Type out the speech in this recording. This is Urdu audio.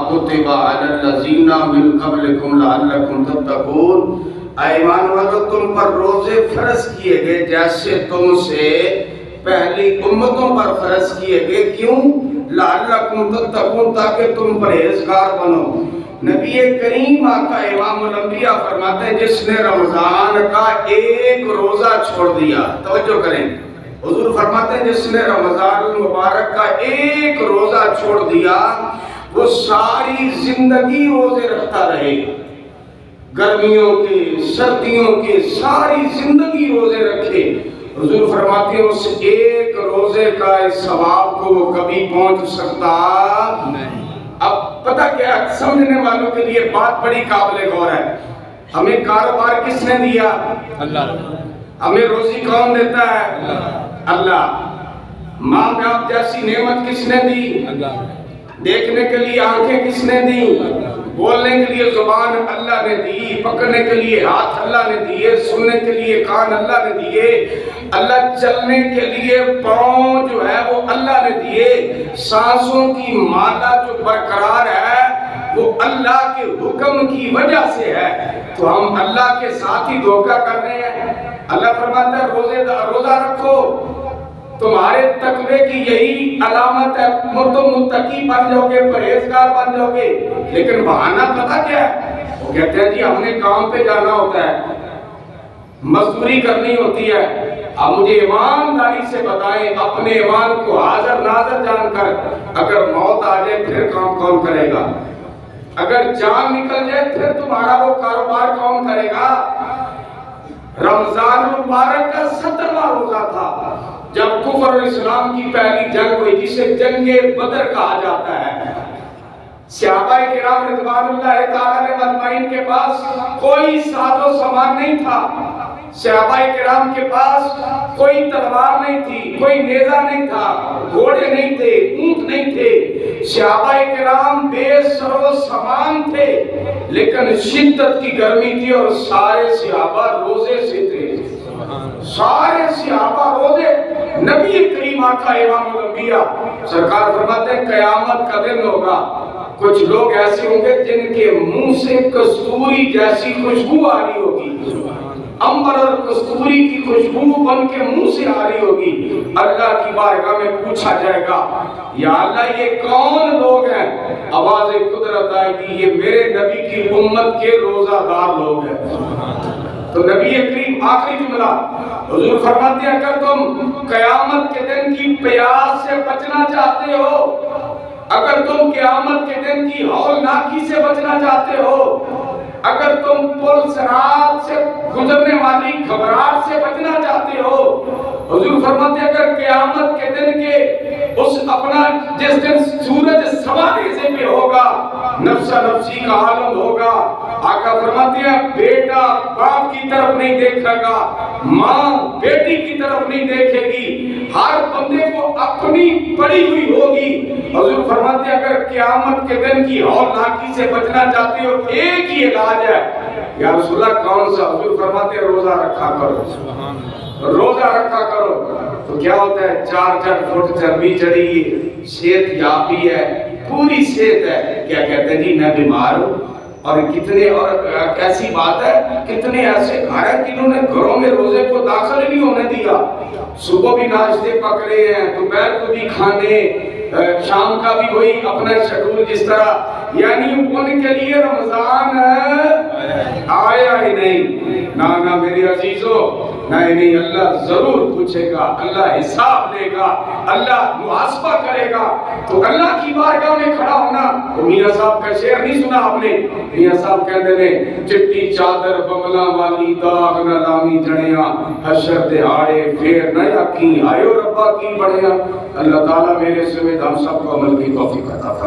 کتب علی الذین من قبلکم لعلکم تتقون، ایمان والو تم پر روزے فرض کیے گئے جیسے تم سے پہلی امتوں پر فرض کیے گئے، کیوں؟ لعلکم تتقون، تاکہ تم پرہیزگار بنو۔ نبی کریم آقا امام الانبیاء فرماتے ہیں جس نے رمضان کا ایک روزہ چھوڑ دیا، توجہ کریں، حضور فرماتے ہیں جس نے رمضان المبارک کا ایک روزہ چھوڑ دیا وہ ساری زندگی روزے رکھتا رہے، گرمیوں کے سردیوں کے ساری زندگی روزے رکھے، حضور فرماتے ہیں اس ایک روزے کا اس ثواب کو وہ کبھی پہنچ سکتا نہیں۔ اب پتہ کیا سمجھنے والوں کے لیے بات بڑی قابل غور ہے، ہمیں کاروبار کس نے دیا؟ اللہ۔ ہمیں روزی کون دیتا ہے؟ اللہ۔ ماں باپ جیسی نعمت کس نے دی؟ اللہ۔ دیکھنے کے لیے آنکھیں کس نے دی؟ بولنے کے لیے زبان اللہ نے دی، پکڑنے کے لیے ہاتھ اللہ نے دیے، سننے کے لیے کان اللہ نے دیے، اللہ چلنے کے لیے پاؤں جو ہے وہ اللہ نے دیے، سانسوں کی مالا جو برقرار ہے وہ اللہ کے حکم کی وجہ سے ہے، تو ہم اللہ کے ساتھ ہی دھوکہ کر رہے ہیں۔ اللہ فرماتا ہے روزہ رکھو، تمہارے تقوی کی یہی علامت ہے، تم متقی بن جاؤ گے، پرہیزگار بن جاؤ گے، لیکن بہانہ پتہ کیا ہے؟ وہ کہتے ہیں جی ہم نے کام پہ جانا ہوتا ہے، مزدوری کرنی ہوتی ہے۔ اب مجھے ایمانداری سے بتائیں، اپنے ایمان کو حاضر ناظر جان کر اگر موت آ جائے پھر کام کون کرے گا؟ اگر جان نکل جائے پھر تمہارا وہ کاروبار کون کرے گا؟ رمضان المبارک کا 17واں روزہ تھا جب کفر اور اسلام کی پہلی جنگ ہوئی جسے جنگ بدر کہا جاتا ہے۔ صحابہ کرام رضوان اللہ تعالیٰ علیہ مجمعین کے پاس کوئی ساز و سامان نہیں تھا، صحابہ کرام کے پاس کوئی تلوار نہیں تھی، کوئی نیزہ نہیں تھا، گھوڑے نہیں تھے، اونٹ نہیں تھے، صحابہ کرام بے سر و سامان تھے، لیکن شدت کی گرمی تھی اور سارے صحابہ روزے سے تھے، سارے صحابہ روزے۔ نبی کریم آقا امام الانبیاء سرکار فرماتے ہیں قیامت کا دن ہوگا، کچھ لوگ ایسے ہوں گے جن کے منہ سے کستوری جیسی خوشبو آ رہی ہوگی، امبر اور کستوری کی خوشبو بن کے منہ سے آ رہی ہوگی، اللہ کی بارگاہ میں پوچھا جائے گا یا اللہ یہ کون لوگ ہیں؟ آواز قدرت آئے گی یہ میرے نبی کی امت کے روزہ دار لوگ ہیں۔ تو نبی کریم آخری جملہ حضور فرماتے ہیں اگر تم قیامت کے دن کی پیاس سے بچنا چاہتے ہو، اگر تم قیامت کے دن کی ہولناکی سے بچنا چاہتے ہو، اگر تم پل صراط سے گزرنے والی گھبراہٹ سے بچنا چاہتے ہو، حضور فرماتے ہیں اگر قیامت کے دن کے اس اپنا جس دن سورج سوارے سے پہ ہوگا، نفسا نفسی کا عالم ہوگا، آقا فرماتے ہیں بیٹا باپ کی طرف نہیں دیکھے گا، ماں بیٹی کی طرف نہیں دیکھے گی، ہر بندے کو اپنی پڑی ہوئی ہوگی۔ حضور فرماتے ہیں اگر قیامت کے دن کی ہولناکی سے بچنا چاہتے ہو ایک ہی علاج ہے، یا رسول اللہ کون سا؟ حضور فرماتے ہیں روزہ رکھا کرو، روزہ رکھا کرو۔ تو کیا ہوتا ہے 4 فٹ چربی چڑھی، صحت یابی ہے، پوری صحت ہے، کیا کہتے ہیں جی میں بیمار ہوں، اور کتنے اور کیسی بات ہے، کتنے ایسے گھر ہیں جنہوں نے گھروں میں روزے کو داخل نہیں ہونے دیا، صبح بھی ناشتے پکڑے ہیں، دوپہر کو بھی کھانے، شام کا بھی وہی اپنا شیڈول جس طرح، یعنی ان کے لیے رمضان آیا ہی نہیں۔ نہ میرے عزیزو، نہیں اللہ ضرور پوچھے گا، اللہ حساب لے گا، اللہ محاسبہ کرے گا، تو اللہ کی بارگاہ میں کھڑا ہونا۔ تو میاں صاحب کا شعر نہیں سنا آپ نے؟ میاں صاحب کہتے ہیں چٹی چادر بملا والی داغ نہ لامی جڑیاں، حشر دہاڑے پھر نہ یقین آئیو ربا کی بڑھیاں۔ اللہ تعالیٰ میرے سمیت ہم سب کو عمل کی توفیق عطا فرمائے۔